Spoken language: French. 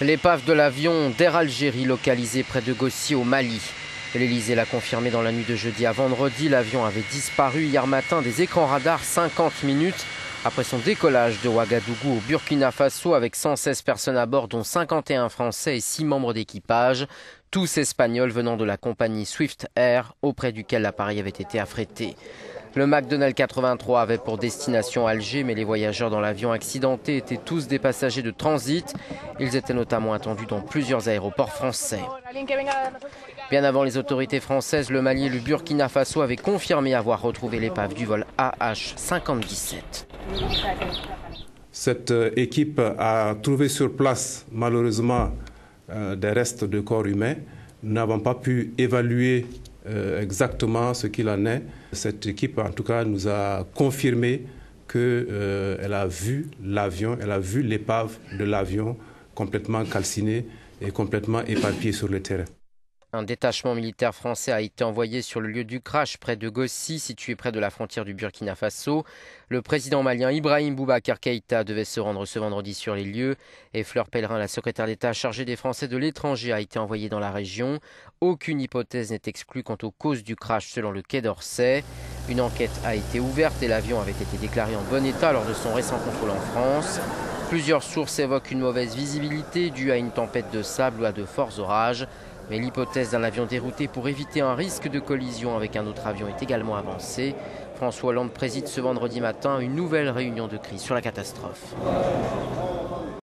L'épave de l'avion d'Air Algérie localisé près de Gossi au Mali. L'Elysée l'a confirmé dans la nuit de jeudi à vendredi. L'avion avait disparu hier matin des écrans radars 50 minutes après son décollage de Ouagadougou au Burkina Faso avec 116 personnes à bord, dont 51 Français et 6 membres d'équipage, tous espagnols venant de la compagnie Swift Air auprès duquel l'appareil avait été affrété. Le McDonnell 83 avait pour destination Alger, mais les voyageurs dans l'avion accidenté étaient tous des passagers de transit. Ils étaient notamment attendus dans plusieurs aéroports français. Bien avant les autorités françaises, le Mali et le Burkina Faso avaient confirmé avoir retrouvé l'épave du vol AH-5017. Cette équipe a trouvé sur place, malheureusement, des restes de corps humains. Nous n'avons pas pu évaluer exactement ce qu'il en est. Cette équipe, en tout cas, nous a confirmé qu'elle a vu l'avion, elle a vu l'épave de l'avion complètement calcinée et complètement éparpillée sur le terrain. Un détachement militaire français a été envoyé sur le lieu du crash près de Gossi, situé près de la frontière du Burkina Faso. Le président malien Ibrahim Boubacar Keïta devait se rendre ce vendredi sur les lieux et Fleur Pellerin, la secrétaire d'État chargée des Français de l'étranger, a été envoyée dans la région. Aucune hypothèse n'est exclue quant aux causes du crash selon le Quai d'Orsay. Une enquête a été ouverte et l'avion avait été déclaré en bon état lors de son récent contrôle en France. Plusieurs sources évoquent une mauvaise visibilité due à une tempête de sable ou à de forts orages. Mais l'hypothèse d'un avion dérouté pour éviter un risque de collision avec un autre avion est également avancée. François Hollande préside ce vendredi matin une nouvelle réunion de crise sur la catastrophe.